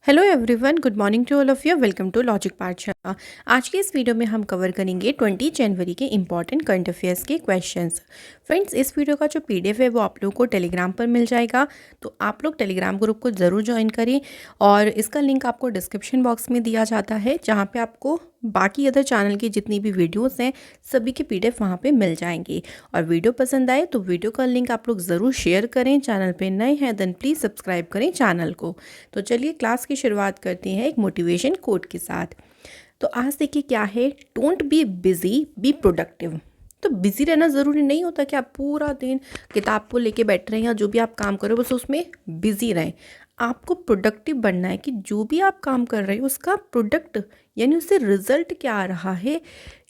Hello everyone, good morning to all of you. Welcome to logic Pathshala. आज के इस video में हम कवर करेंगे 20 जनवरी के इंपॉर्टेंट करंट अफेयर्स के क्वेश्चंस। फ्रेंड्स, इस वीडियो का जो पीडीएफ है वो आप लोग को टेलीग्राम पर मिल जाएगा, तो आप लोग टेलीग्राम ग्रुप को ज़रूर ज्वाइन करें और इसका लिंक आपको डिस्क्रिप्शन बॉक्स में दिया जाता है, जहाँ पे आपको बाकी अदर चैनल की जितनी भी वीडियोस हैं सभी के पीडीएफ वहाँ पे मिल जाएंगे। और वीडियो पसंद आए तो वीडियो का लिंक आप लोग ज़रूर शेयर करें। चैनल पे नए हैं देन प्लीज़ सब्सक्राइब करें चैनल को। तो चलिए क्लास की शुरुआत करते हैं एक मोटिवेशन कोट के साथ। तो आज देखिए क्या है, don't be busy, be productive. तो बिजी रहना ज़रूरी नहीं होता कि आप पूरा दिन किताब को लेके बैठ रहे हैं या जो भी आप काम कर रहे हो बस उसमें बिजी रहें। आपको प्रोडक्टिव बनना है कि जो भी आप काम कर रहे हो उसका प्रोडक्ट यानी उससे रिजल्ट क्या आ रहा है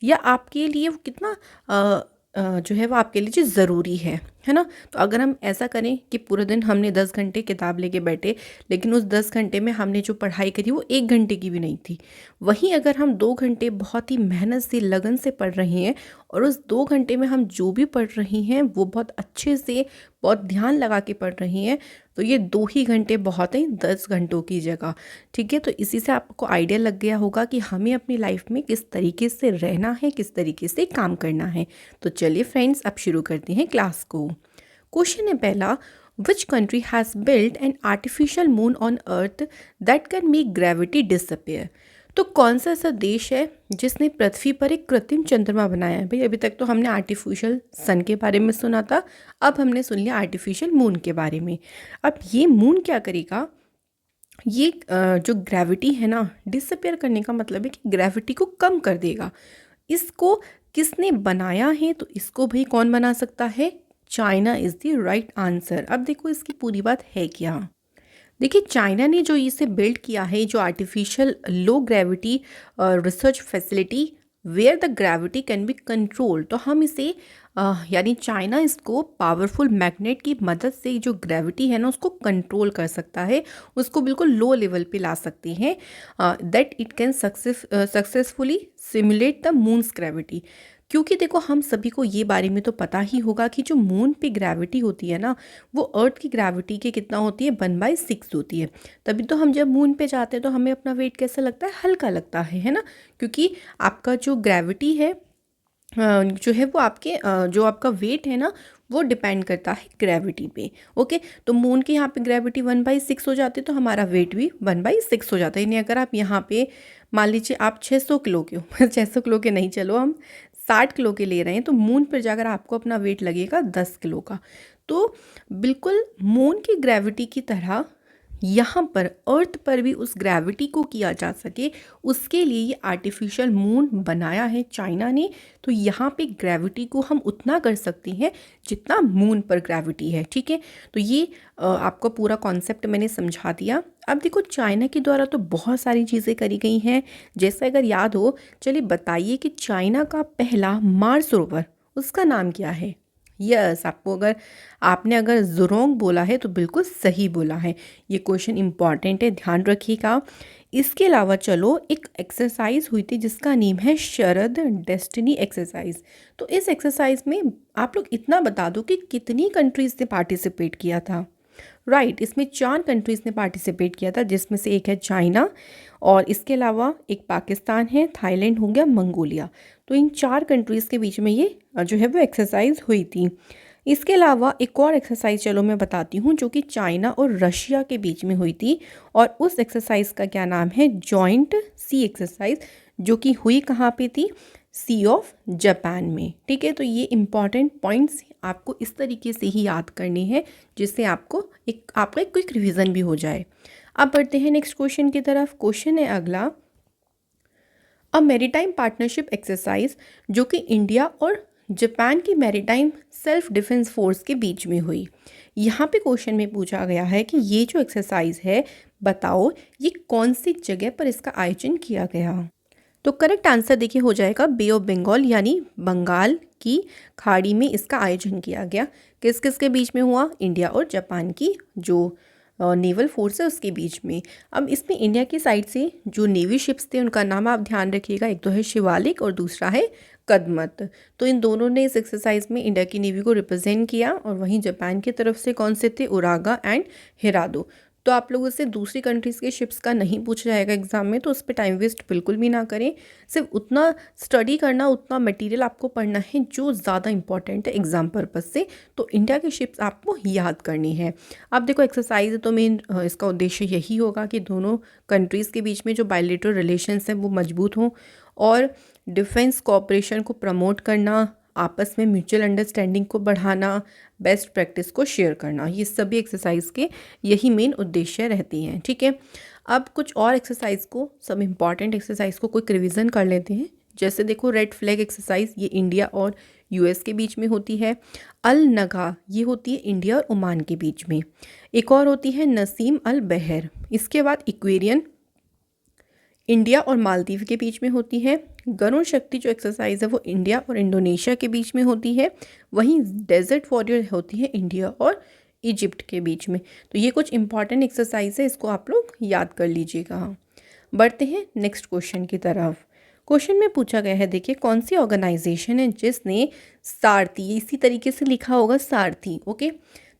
या आपके लिए वो कितना जो है वो आपके लिए चीज़ ज़रूरी है ना। तो अगर हम ऐसा करें कि पूरे दिन हमने 10 घंटे किताब लेके बैठे लेकिन उस 10 घंटे में हमने जो पढ़ाई करी वो 1 घंटे की भी नहीं थी, वहीं अगर हम 2 घंटे बहुत ही मेहनत से लगन से पढ़ रहे हैं और उस 2 घंटे में हम जो भी पढ़ रहे हैं वो बहुत अच्छे से बहुत ध्यान लगा के पढ़ रही हैं, तो ये 2 ही घंटे बहुत हैं 10 घंटों की जगह। ठीक है, तो इसी से आपको आइडिया लग गया होगा कि हमें अपनी लाइफ में किस तरीके से रहना है, किस तरीके से काम करना है। तो चलिए फ्रेंड्स, अब शुरू करते हैं क्लास को। क्वेश्चन है पहला, which country has built an artificial moon on earth that can make gravity disappear. तो कौन सा ऐसा देश है जिसने पृथ्वी पर एक कृत्रिम चंद्रमा बनाया है। भाई अभी तक तो हमने आर्टिफिशियल सन के बारे में सुना था, अब हमने सुन लिया आर्टिफिशियल मून के बारे में। अब ये मून क्या करेगा, ये जो ग्रेविटी है ना, डिसअपेयर करने का मतलब है कि ग्रेविटी को कम कर देगा। इसको किसने बनाया है, तो इसको भाई कौन बना सकता है, China is the right answer. अब देखो इसकी पूरी बात है क्या। देखिए चाइना ने जो इसे बिल्ड किया है, जो artificial low gravity research facility where the gravity can be control, तो हम इसे यानी चाइना इसको पावरफुल मैग्नेट की मदद से जो ग्रेविटी है ना उसको कंट्रोल कर सकता है, उसको बिल्कुल लो लेवल पे ला सकते हैं, that it can successfully simulate the moons gravity. क्योंकि देखो हम सभी को ये बारे में तो पता ही होगा कि जो मून पे ग्रेविटी होती है ना वो अर्थ की ग्रेविटी के कितना होती है, 1/6 होती है। तभी तो हम जब मून पे जाते हैं तो हमें अपना वेट कैसा लगता है, हल्का लगता है ना। क्योंकि आपका जो ग्रेविटी है जो है वो आपके जो आपका वेट है ना वो डिपेंड करता है ग्रेविटी पे। ओके, तो मून के यहाँ पे ग्रेविटी 1/6 हो जाती है तो हमारा वेट भी 1/6 हो जाता है। यानी अगर आप यहाँ पे मान लीजिए आप 600 किलो के हो 600 किलो के नहीं, चलो हम 60 किलो के ले रहे हैं, तो मून पर जाकर आपको अपना वेट लगेगा 10 किलो का। तो बिल्कुल मून की ग्रेविटी की तरह यहाँ पर अर्थ पर भी उस ग्रेविटी को किया जा सके, उसके लिए ये आर्टिफिशियल मून बनाया है चाइना ने। तो यहाँ पे ग्रेविटी को हम उतना कर सकते हैं जितना मून पर ग्रेविटी है। ठीक है, तो ये आपको पूरा कॉन्सेप्ट मैंने समझा दिया। अब देखो चाइना के द्वारा तो बहुत सारी चीज़ें करी गई हैं, जैसे अगर याद हो, चलिए बताइए कि चाइना का पहला मार्स रोवर उसका नाम क्या है। यस, आपको अगर आपने अगर ज़ुरोंग बोला है तो बिल्कुल सही बोला है। ये क्वेश्चन इम्पॉर्टेंट है, ध्यान रखिएगा। इसके अलावा चलो एक एक्सरसाइज हुई थी जिसका नेम है शरद डेस्टिनी एक्सरसाइज। तो इस एक्सरसाइज में आप लोग इतना बता दो कि कितनी कंट्रीज़ ने पार्टिसिपेट किया था। राइट, इसमें 4 कंट्रीज़ ने पार्टिसिपेट किया था, जिसमें से एक है चाइना और इसके अलावा एक पाकिस्तान है, थाईलैंड हो गया, मंगोलिया। तो इन 4 कंट्रीज़ के बीच में ये जो है वो एक्सरसाइज हुई थी। इसके अलावा एक और एक्सरसाइज चलो मैं बताती हूँ जो कि चाइना और रशिया के बीच में हुई थी, और उस एक्सरसाइज का क्या नाम है, जॉइंट सी एक्सरसाइज, जो कि हुई कहाँ पे थी, सी ऑफ जापान में। ठीक है, तो ये इंपॉर्टेंट पॉइंट्स आपको इस तरीके से ही याद करने हैं जिससे आपको आपका एक क्विक रिवीजन भी हो जाए। अब बढ़ते हैं नेक्स्ट क्वेश्चन की तरफ। क्वेश्चन है अगला, अ मैरीटाइम पार्टनरशिप एक्सरसाइज जो कि इंडिया और जापान की मैरीटाइम सेल्फ डिफेंस फोर्स के बीच में हुई। यहाँ पे क्वेश्चन में पूछा गया है कि ये जो एक्सरसाइज है बताओ ये कौन सी जगह पर इसका आयोजन किया गया। तो करेक्ट आंसर देखिए हो जाएगा बे ऑफ बंगाल, यानी बंगाल की खाड़ी में इसका आयोजन किया गया। किस किस के बीच में हुआ, इंडिया और जापान की जो नेवल फोर्स है उसके बीच में। अब इसमें इंडिया की साइड से जो नेवी शिप्स थे उनका नाम आप ध्यान रखिएगा, एक तो है शिवालिक और दूसरा है कदमत। तो इन दोनों ने इस एक्सरसाइज में इंडिया की नेवी को रिप्रेजेंट किया, और वहीं जापान की तरफ से कौन से थे, उरागा एंड हिरादो। तो आप लोगों से दूसरी कंट्रीज़ के शिप्स का नहीं पूछा जाएगा एग्ज़ाम में, तो उस पर टाइम वेस्ट बिल्कुल भी ना करें। सिर्फ उतना स्टडी करना, उतना मटेरियल आपको पढ़ना है जो ज़्यादा इंपॉर्टेंट है एग्ज़ाम पर्पज़ से। तो इंडिया की शिप्स आपको याद करनी है। अब देखो एक्सरसाइज तो मेन इसका उद्देश्य यही होगा कि दोनों कंट्रीज़ के बीच में जो बायलैटरल रिलेशंस हैं वो मजबूत हों, और डिफेंस कोऑपरेशन को प्रमोट करना, आपस में म्यूचुअल अंडरस्टैंडिंग को बढ़ाना, बेस्ट प्रैक्टिस को शेयर करना, ये सभी एक्सरसाइज के यही मेन उद्देश्य रहती हैं। ठीक है, अब कुछ और एक्सरसाइज को, सब इम्पॉर्टेंट एक्सरसाइज को क्विक रिवीजन कर लेते हैं। जैसे देखो रेड फ्लैग एक्सरसाइज, ये इंडिया और यूएस के बीच में होती है। अल नगा, ये होती है इंडिया और ओमान के बीच में। एक और होती है नसीम अल बहर। इसके बाद इक्वेरियन, इंडिया और मालदीव के बीच में होती है। गरुण शक्ति जो एक्सरसाइज है वो इंडिया और इंडोनेशिया के बीच में होती है। वहीं डेजर्ट वॉरियर होती है इंडिया और इजिप्ट के बीच में। तो ये कुछ इंपॉर्टेंट एक्सरसाइज है, इसको आप लोग याद कर लीजिएगा। बढ़ते हैं नेक्स्ट क्वेश्चन की तरफ। क्वेश्चन में पूछा गया है, देखिए कौन सी ऑर्गेनाइजेशन है जिसने सारथी, इसी तरीके से लिखा होगा सारथी, ओके,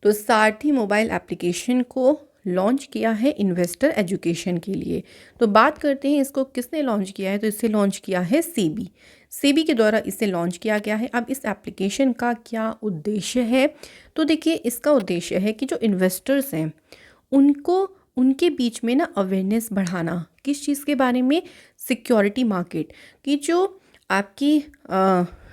तो सारथी मोबाइल एप्लीकेशन को लॉन्च किया है इन्वेस्टर एजुकेशन के लिए। तो बात करते हैं इसको किसने लॉन्च किया है, तो इसे लॉन्च किया है सेबी। सेबी के द्वारा इसे लॉन्च किया गया है। अब इस एप्लीकेशन का क्या उद्देश्य है, तो देखिए इसका उद्देश्य है कि जो इन्वेस्टर्स हैं उनको, उनके बीच में ना अवेयरनेस बढ़ाना, किस चीज़ के बारे में, सिक्योरिटी मार्केट की, जो आपकी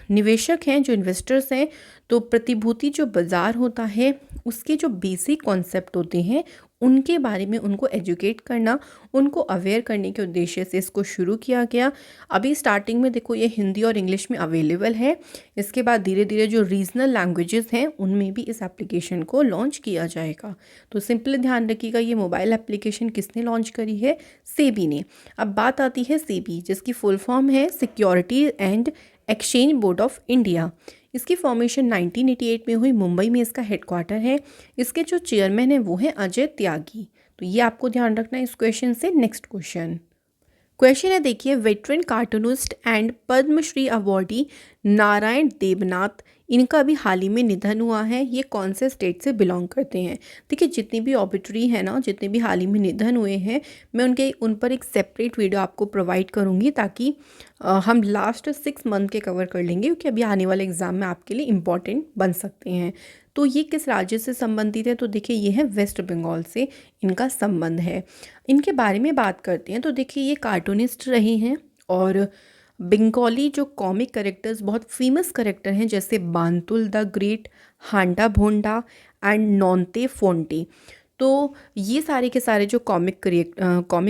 निवेशक हैं, जो इन्वेस्टर्स हैं, तो प्रतिभूति जो बाज़ार होता है उसके जो बेसिक कॉन्सेप्ट होते हैं उनके बारे में उनको एजुकेट करना, उनको अवेयर करने के उद्देश्य से इसको शुरू किया गया। अभी स्टार्टिंग में देखो ये हिंदी और इंग्लिश में अवेलेबल है। इसके बाद धीरे धीरे जो रीजनल लैंग्वेजेस हैं उनमें भी इस एप्लीकेशन को लॉन्च किया जाएगा। तो सिंपली ध्यान रखिएगा, ये मोबाइल एप्लीकेशन किसने लॉन्च करी है, सेबी ने। अब बात आती है सेबी, जिसकी फुल फॉर्म है security and exchange board of India. इसकी फॉर्मेशन 1988 में हुई, मुंबई में इसका हेडक्वार्टर है। इसके जो चेयरमैन हैं वो हैं अजय त्यागी। तो ये आपको ध्यान रखना है इस क्वेश्चन से। नेक्स्ट क्वेश्चन है, देखिए veteran cartoonist and Padmashri awardee Narayan Debnath, इनका अभी हाल ही में निधन हुआ है। ये कौन से स्टेट से बिलोंग करते हैं। देखिए जितनी भी ऑबिटरी है ना, जितने भी हाल ही में निधन हुए हैं, मैं उन पर एक सेपरेट वीडियो आपको प्रोवाइड करूँगी, ताकि हम लास्ट 6 मंथ के कवर कर लेंगे, क्योंकि अभी आने वाले एग्ज़ाम में आपके लिए इम्पॉर्टेंट बन सकते हैं। तो ये किस राज्य से संबंधित है, तो देखिए ये है वेस्ट बंगाल से इनका संबंध है। इनके बारे में बात करते हैं, तो देखिए ये कार्टूनिस्ट रहे हैं, और बंगाली जो कॉमिक करेक्टर्स, बहुत फेमस करेक्टर हैं, जैसे Bantul the great, Handa Bhonda and Nonte Phonte, तो ये सारे के सारे जो कॉमिक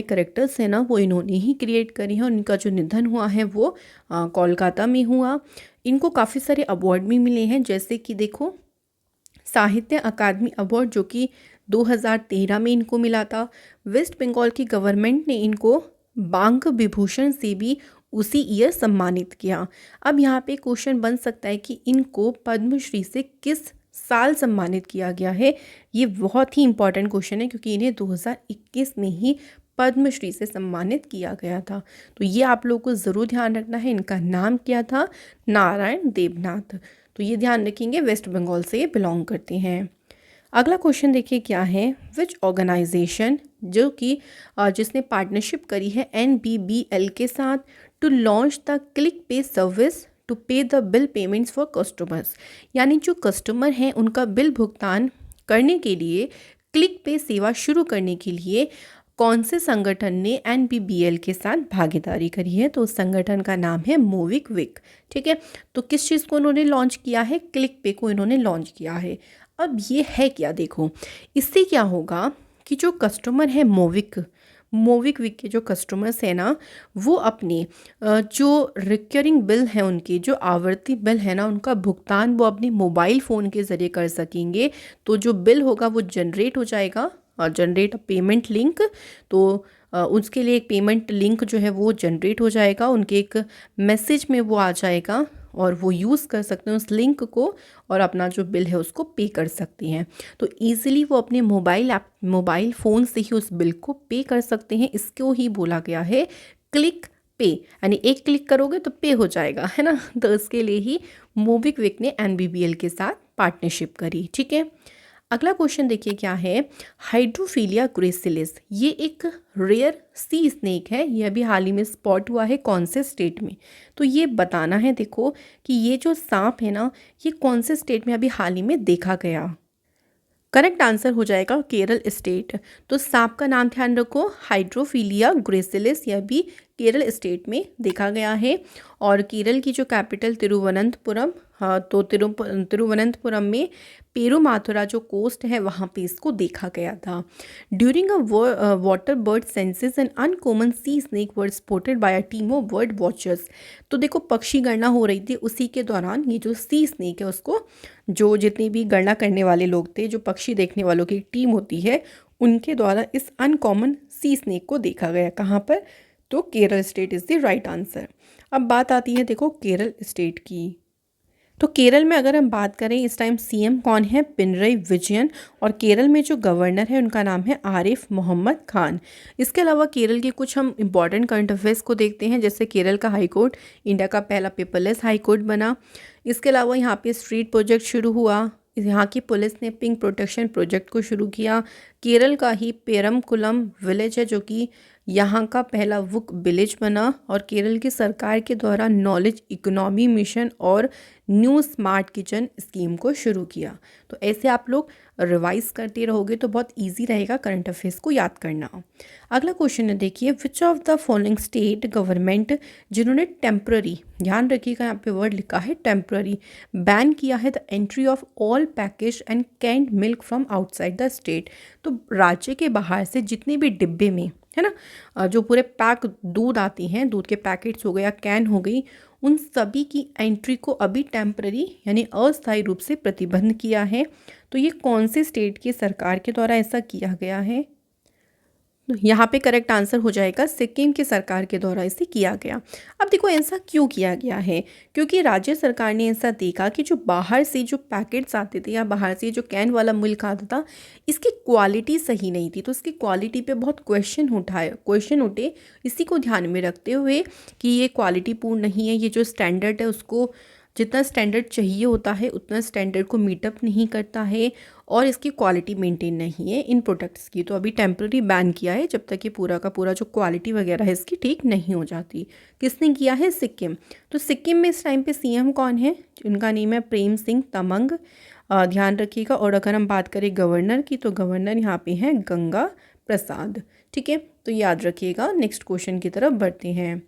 करेक्टर्स हैं ना, वो इन्होंने ही क्रिएट करी हैं। और इनका जो निधन हुआ है वो कोलकाता में हुआ। इनको काफ़ी सारे अवार्ड भी मिले हैं, जैसे कि देखो साहित्य अकादमी अवार्ड जो कि 2013 में इनको मिला था। वेस्ट बंगाल की गवर्नमेंट ने इनको बांक विभूषण से भी उसी ईयर सम्मानित किया। अब यहाँ पे क्वेश्चन बन सकता है कि इनको पद्मश्री से किस साल सम्मानित किया गया है। ये बहुत ही इंपॉर्टेंट क्वेश्चन है, क्योंकि इन्हें 2021 में ही पद्मश्री से सम्मानित किया गया था। तो ये आप लोगों को ज़रूर ध्यान रखना है। इनका नाम क्या था, नारायण देवनाथ। तो ये ध्यान रखेंगे, वेस्ट बंगाल से ये बिलोंग करते हैं। अगला क्वेश्चन देखिए क्या है, विच ऑर्गेनाइजेशन, जो कि जिसने पार्टनरशिप करी है NBBL के साथ, टू लॉन्च द क्लिक पे सर्विस टू पे the bill payments for customers, यानी जो कस्टमर हैं उनका बिल भुगतान करने के लिए क्लिक पे सेवा शुरू करने के लिए कौन से संगठन ने NBBL के साथ भागीदारी करी है, तो उस संगठन का नाम है मोबिक्विक। ठीक है, तो किस चीज़ को उन्होंने लॉन्च किया है, क्लिक पे को इन्होंने लॉन्च किया है। अब ये है क्या, देखो इससे क्या होगा कि जो कस्टमर है मोबिक्विक के जो कस्टमर्स हैं ना, वो अपने जो रिकरिंग बिल है, उनके जो आवर्ती बिल है ना, उनका भुगतान वो अपने मोबाइल फ़ोन के ज़रिए कर सकेंगे। तो जो बिल होगा वो जनरेट हो जाएगा, जनरेट पेमेंट लिंक, तो उसके लिए एक पेमेंट लिंक जो है वो जनरेट हो जाएगा, उनके एक मैसेज में वो आ जाएगा, और वो यूज़ कर सकते हैं उस लिंक को, और अपना जो बिल है उसको पे कर सकते हैं। तो ईज़िली वो अपने मोबाइल फ़ोन से ही उस बिल को पे कर सकते हैं। इसको ही बोला गया है क्लिक पे, यानी एक क्लिक करोगे तो पे हो जाएगा, है ना। तो इसके लिए ही मोबिक्विक ने NBBL के साथ पार्टनरशिप करी। ठीक है, अगला क्वेश्चन देखिए क्या है, हाइड्रोफिलिया ग्रेसिलिस ये एक रेयर सी स्नेक है, यह भी हाल ही में स्पॉट हुआ है कौन से स्टेट में। तो ये बताना है देखो कि ये जो सांप है ना, ये कौन से स्टेट में अभी हाल ही में देखा गया। करेक्ट आंसर हो जाएगा केरल स्टेट। तो सांप का नाम ध्यान रखो, हाइड्रोफिलिया ग्रेसिलिस, यह भी केरल स्टेट में देखा गया है। और केरल की जो कैपिटल तिरुवनंतपुरम, हाँ तो तिरुवनंतपुरम में पेरुमाथुरा जो कोस्ट है वहाँ पे इसको देखा गया था। During a water bird census an uncommon sea snake were spotted by a team of bird watchers. तो देखो पक्षी गणना हो रही थी, उसी के दौरान ये जो सी स्नेक है उसको, जो जितने भी गणना करने वाले लोग थे, जो पक्षी देखने वालों की टीम होती है, उनके द्वारा इस अनकॉमन सी स्नेक को देखा गया। कहाँ पर? तो Kerala state is the right answer. अब बात आती है देखो केरल स्टेट की। तो केरल में अगर हम बात करें इस टाइम सीएम कौन है? पिनरई विजयन। और केरल में जो गवर्नर है उनका नाम है आरिफ मोहम्मद खान। इसके अलावा केरल के कुछ हम इंपॉर्टेंट करंट अफेयर्स को देखते हैं, जैसे केरल का हाई कोर्ट इंडिया का पहला पेपरलेस हाई कोर्ट बना। इसके अलावा यहाँ पे स्ट्रीट प्रोजेक्ट शुरू हुआ, यहाँ की पुलिस ने पिंक प्रोटेक्शन प्रोजेक्ट को शुरू किया। केरल का ही पेरमकुलम विलेज है जो कि यहाँ का पहला वुक विलेज बना। और केरल की सरकार के द्वारा नॉलेज इकोनॉमी मिशन और न्यू स्मार्ट किचन स्कीम को शुरू किया। तो ऐसे आप लोग रिवाइज करते रहोगे तो बहुत इजी रहेगा करंट अफेयर्स को याद करना। अगला क्वेश्चन है देखिए, which of the following state government जिन्होंने टेम्प्ररी, ध्यान रखिएगा यहाँ पे वर्ड लिखा है टेम्प्ररी, बैन किया है the entry of all package and canned milk from outside the state. तो राज्य के बाहर से जितने भी डिब्बे में है ना, जो पूरे पैक दूध आती हैं, दूध के पैकेट्स हो गए या कैन हो गई, उन सभी की एंट्री को अभी टेम्पररी यानी अस्थायी रूप से प्रतिबंध किया है। तो ये कौन से स्टेट की सरकार के द्वारा ऐसा किया गया है? यहाँ पे करेक्ट आंसर हो जाएगा सिक्किम की सरकार के द्वारा इसे किया गया। अब देखो ऐसा क्यों किया गया है, क्योंकि राज्य सरकार ने ऐसा देखा कि जो बाहर से जो पैकेट्स आते थे या बाहर से जो कैन वाला मिल्क आता था, इसकी क्वालिटी सही नहीं थी। तो इसकी क्वालिटी पे बहुत क्वेश्चन उठे। इसी को ध्यान में रखते हुए कि ये क्वालिटी पूर्ण नहीं है, ये जो स्टैंडर्ड है उसको, जितना स्टैंडर्ड चाहिए होता है उतना स्टैंडर्ड को मीटअप नहीं करता है और इसकी क्वालिटी मेंटेन नहीं है इन प्रोडक्ट्स की। तो अभी टेम्पररी बैन किया है जब तक ये पूरा का पूरा जो क्वालिटी वगैरह है इसकी ठीक नहीं हो जाती। किसने किया है? सिक्किम। तो सिक्किम में इस टाइम पे सीएम कौन है? उनका नेम है प्रेम सिंह तमंग, ध्यान रखिएगा। और अगर हम बात करें गवर्नर की, तो गवर्नर यहाँ पे हैं गंगा प्रसाद। ठीक है, तो याद रखिएगा। नेक्स्ट क्वेश्चन की तरफ बढ़ते हैं।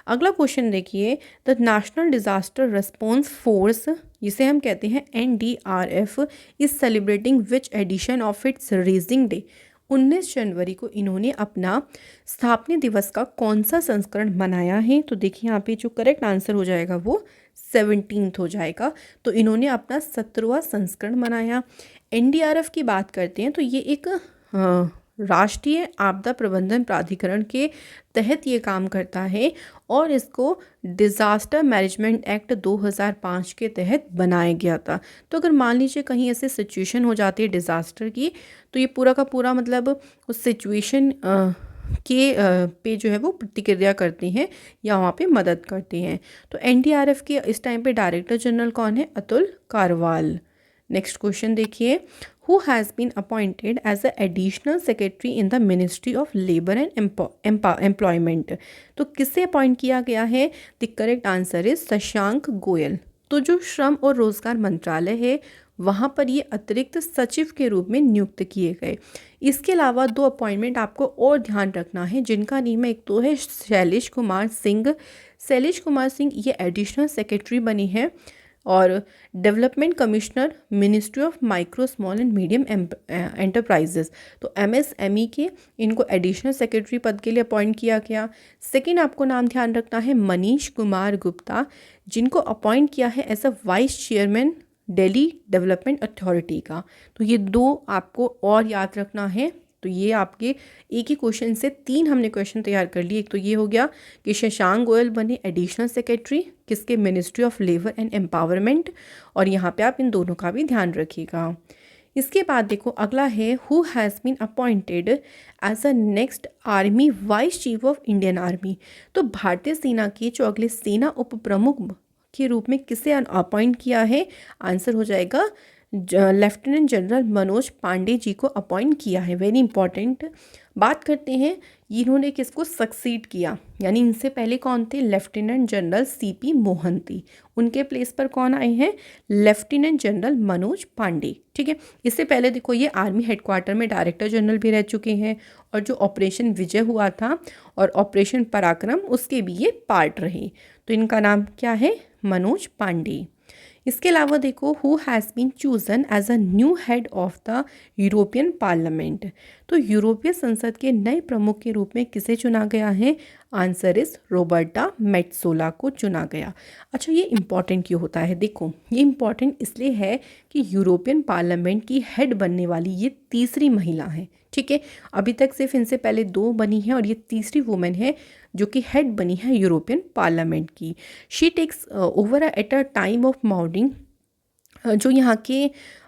अगला क्वेश्चन देखिए, the national disaster response force, जिसे हम कहते हैं NDRF, is celebrating which edition of its raising day. 19 जनवरी को इन्होंने अपना स्थापना दिवस का कौन सा संस्करण मनाया है? तो देखिए यहाँ पे जो करेक्ट आंसर हो जाएगा वो 17th हो जाएगा। तो इन्होंने अपना 17वां संस्करण मनाया। NDRF की बात करते हैं तो ये एक राष्ट्रीय आपदा प्रबंधन प्राधिकरण के तहत ये काम करता है और इसको डिज़ास्टर मैनेजमेंट एक्ट 2005 के तहत बनाया गया था। तो अगर मान लीजिए कहीं ऐसे सिचुएशन हो जाती है डिज़ास्टर की, तो ये पूरा का पूरा मतलब उस सिचुएशन के पे जो है वो प्रतिक्रिया करते हैं या वहाँ पे मदद करते हैं। तो NDRF के इस टाइम पे डायरेक्टर जनरल कौन है? अतुल कारवाल। नेक्स्ट क्वेश्चन देखिए, who has been appointed as the additional secretary in the Ministry of Labor and Employment। तो किससे अपॉइंट किया गया है? The correct answer is Shashank Goyal. तो जो श्रम और रोजगार मंत्रालय है वहाँ पर ये अतिरिक्त सचिव के रूप में नियुक्त किए गए। इसके अलावा 2 अपॉइंटमेंट आपको और ध्यान रखना है जिनका नेम है, एक तो है शैलेश कुमार सिंह। शैलेश कुमार सिंह ये एडिशनल सेक्रेटरी बनी है और development commissioner ministry of micro small and medium enterprises, तो MSME के इनको एडिशनल सेक्रेटरी पद के लिए अपॉइंट किया गया। सेकंड आपको नाम ध्यान रखना है मनीष कुमार गुप्ता, जिनको अपॉइंट किया है as a vice chairman Delhi development authority का। तो ये 2 आपको और याद रखना है। तो ये आपके एक ही क्वेश्चन से 3 हमने क्वेश्चन तैयार कर लिए। एक तो ये हो गया कि शशांक गोयल बने एडिशनल सेक्रेटरी किसके? Ministry of labour and empowerment. और यहाँ पे आप इन दोनों का भी ध्यान रखिएगा। इसके बाद देखो अगला है, who has been appointed as a next army vice chief of Indian army. तो भारतीय सेना के जो अगले सेना उप प्रमुख के रूप में किसे अपॉइंट किया है? आंसर हो जाएगा लेफ्टिनेंट जनरल मनोज पांडे जी को अपॉइंट किया है। Very important. बात करते हैं इन्होंने किसको सक्सीड किया, यानी इनसे पहले कौन थे, लेफ्टिनेंट जनरल सीपी मोहंती। उनके प्लेस पर कौन आए हैं, लेफ्टिनेंट जनरल मनोज पांडे। ठीक है, इससे पहले देखो ये आर्मी हेडक्वार्टर में डायरेक्टर जनरल भी रह चुके हैं, और जो ऑपरेशन विजय हुआ था और ऑपरेशन पराक्रम उसके भी ये पार्ट रहे। तो इनका नाम क्या है, मनोज पांडे। इसके अलावा देखो who has been chosen as a new head of the European parliament. तो यूरोपीय संसद के नए प्रमुख के रूप में किसे चुना गया है, आंसर इज रोबर्टा मेट्सोला को चुना गया। अच्छा, ये इंपॉर्टेंट क्यों होता है, देखो ये इंपॉर्टेंट इसलिए है कि यूरोपियन पार्लियामेंट की हेड बनने वाली ये तीसरी महिला है। ठीक है, अभी तक सिर्फ इनसे पहले 2 बनी हैं और ये तीसरी वुमेन है जो कि हेड बनी है यूरोपियन पार्लियामेंट की। She takes over at a time of mounting. जो यहाँ के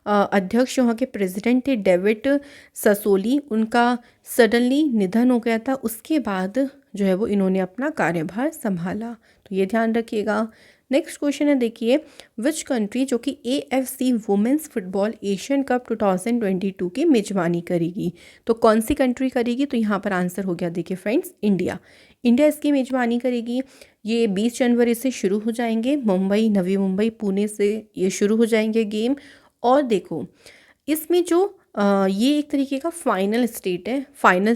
अध्यक्ष, यहाँ के प्रेसिडेंट थे डेविड ससोली, उनका सडनली निधन हो गया था। उसके बाद जो है वो इन्होंने अपना कार्यभार संभाला, तो ये ध्यान रखिएगा। नेक्स्ट क्वेश्चन है, देखिए विच कंट्री जो कि AFC women's football Asian cup 2022 की मेजबानी करेगी। तो कौन सी कंट्री करेगी, तो यहाँ पर आंसर हो गया देखिए फ्रेंड्स, इंडिया। इंडिया इसकी मेजबानी करेगी। ये 20 जनवरी से शुरू हो जाएंगे, मुंबई, नवी मुंबई, पुणे से ये शुरू हो जाएंगे गेम। और देखो इसमें जो ये एक तरीके का फाइनल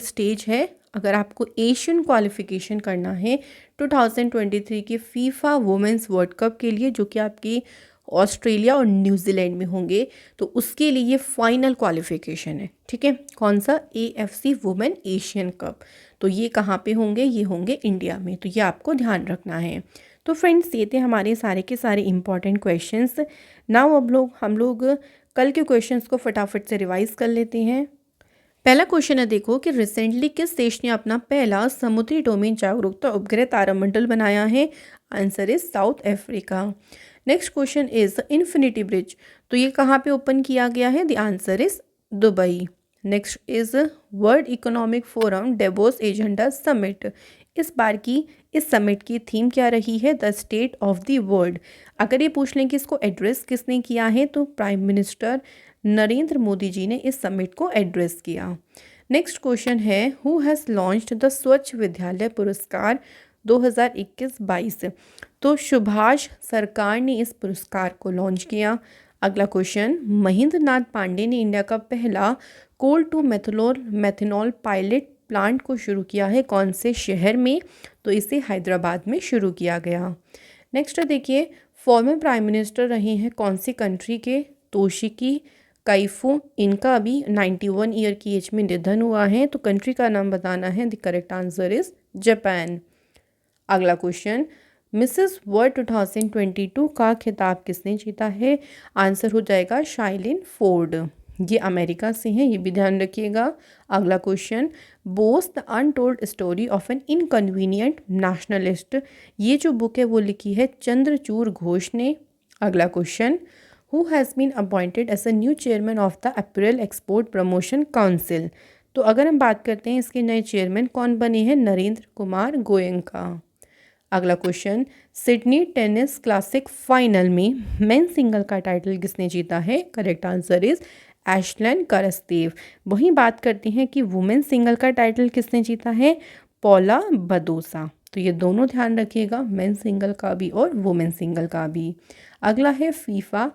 स्टेज है। अगर आपको एशियन क्वालिफिकेशन करना है 2023 के फीफा वुमेंस वर्ल्ड कप के लिए, जो कि आपकी ऑस्ट्रेलिया और न्यूजीलैंड में होंगे, तो उसके लिए ये फाइनल क्वालिफिकेशन है। ठीक है, कौन सा, AFC वुमेन एशियन कप। तो ये कहाँ पे होंगे, ये होंगे इंडिया में, तो ये आपको ध्यान रखना है। तो फ्रेंड्स ये थे हमारे सारे के सारे इंपॉर्टेंट क्वेश्चंस। नाउ अब हम लोग कल के क्वेश्चंस को फटाफट से रिवाइज कर लेते हैं। पहला क्वेश्चन है, देखो कि रिसेंटली किस देश ने अपना पहला समुद्री डोमेन जागरूकता उपग्रह तारामंडल बनाया है, answer is South Africa. Next question is infinity bridge, तो ये कहाँ पे ओपन किया गया है, the answer is Dubai. Next is world economic forum Davos agenda summit. इस समिट की थीम क्या रही है, the state of the world. अगर ये पूछ लें कि इसको एड्रेस किसने किया है, तो प्राइम मिनिस्टर नरेंद्र मोदी जी ने इस समिट को एड्रेस किया। नेक्स्ट क्वेश्चन है, हु हैज़ लॉन्च्ड द स्वच्छ विद्यालय पुरस्कार 2021-22। तो सुभाष सरकार ने इस पुरस्कार को लॉन्च किया। अगला क्वेश्चन, महेंद्र नाथ पांडे ने इंडिया का पहला कोल टू मेथनॉल पायलट प्लांट को शुरू किया है, कौन से शहर में, तो इसे हैदराबाद में शुरू किया गया। नेक्स्ट देखिए, फॉर्मर प्राइम मिनिस्टर रहे हैं कौन सी कंट्री के, तोशिकी काइफू। इनका अभी 91 ईयर की एज में निधन हुआ है, तो कंट्री का नाम बताना है, the correct answer is Japan. अगला क्वेश्चन, मिसेस वर्ल्ड 2022 का खिताब किसने जीता है, आंसर हो जाएगा शाइलिन फोर्ड। ये अमेरिका से हैं, ये भी ध्यान रखिएगा। अगला question, Bose the untold story of an inconvenient nationalist. ये जो बुक है वो लिखी है चंद्रचूड़ घोष ने। अगला question, who has been appointed as a new chairman of the apparel export promotion council. तो अगर हम बात करते हैं इसके नए चेयरमैन कौन बने हैं, नरेंद्र कुमार गोयनका। अगला question, Sydney tennis classic final में मेन सिंगल का टाइटल किसने जीता है, करेक्ट आंसर इज एशलेन करस्तेव। वहीं बात करते हैं कि वुमेन सिंगल का टाइटल किसने जीता है, पॉला बदोसा। तो ये दोनों ध्यान रखिएगा, मेन सिंगल का भी और वुमेन सिंगल का भी। अगला है FIFA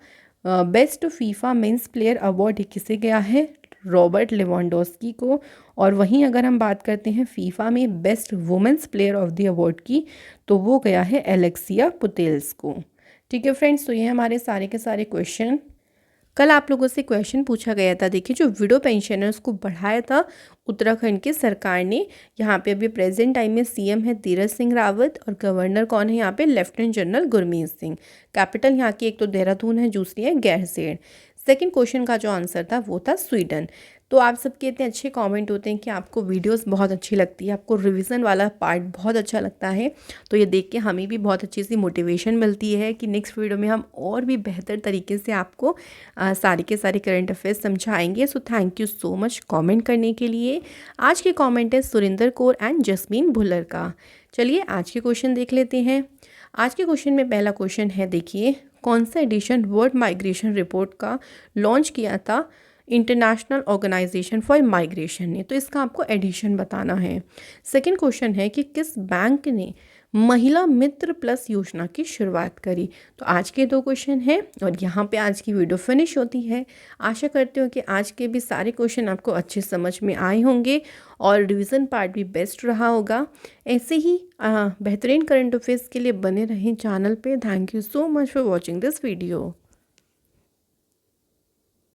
best FIFA men's player award किसे गया है, रॉबर्ट लेवेंडोस्की को। और वहीं अगर हम बात करते हैं फीफा में best women's player of the award की, तो वो गया है एलेक्सिया पुतेल्स को। ठीक है फ्रेंड्स, तो ये हमारे सारे के सारे क्वेश्चन। कल आप लोगों से क्वेश्चन पूछा गया था, देखिए जो विडो पेंशन है उसको बढ़ाया था उत्तराखंड की सरकार ने। यहाँ पे अभी प्रेजेंट टाइम में CM है तीरथ सिंह रावत और गवर्नर कौन है यहाँ पे, lieutenant general Gurmeet Singh. Capital यहाँ की एक तो देहरादून है, दूसरी है गैरसैंण। सेकंड क्वेश्चन का जो आंसर था वो था स्वीडन। तो आप सबके इतने अच्छे कमेंट होते हैं कि आपको वीडियोस बहुत अच्छी लगती है, आपको रिवीजन वाला पार्ट बहुत अच्छा लगता है। तो ये देख के हमें भी बहुत अच्छी सी मोटिवेशन मिलती है कि नेक्स्ट वीडियो में हम और भी बेहतर तरीके से आपको सारे के सारे करंट अफेयर्स समझाएंगे। So thank you so much comment करने के लिए। आज के कमेंट है सुरिंदर कौर एंड जस्मीन भुल्लर का। चलिए आज के क्वेश्चन देख लेते हैं। आज के क्वेश्चन में पहला क्वेश्चन है, देखिए कौन सा एडिशन वर्ल्ड माइग्रेशन रिपोर्ट का लॉन्च किया था इंटरनेशनल ऑर्गेनाइजेशन फॉर माइग्रेशन ने? तो इसका आपको एडिशन बताना है। सेकंड क्वेश्चन है कि किस बैंक ने महिला मित्र प्लस योजना की शुरुआत करी? तो आज के दो क्वेश्चन हैं और यहाँ पे आज की वीडियो फिनिश होती है। आशा करती हूँ कि आज के भी सारे क्वेश्चन आपको अच्छे समझ में आए होंगे और रिवीजन पार्ट भी बेस्ट रहा होगा। ऐसे ही बेहतरीन करंट अफेयर्स के लिए बने रहें चैनल पे। Thank you so much for watching this video.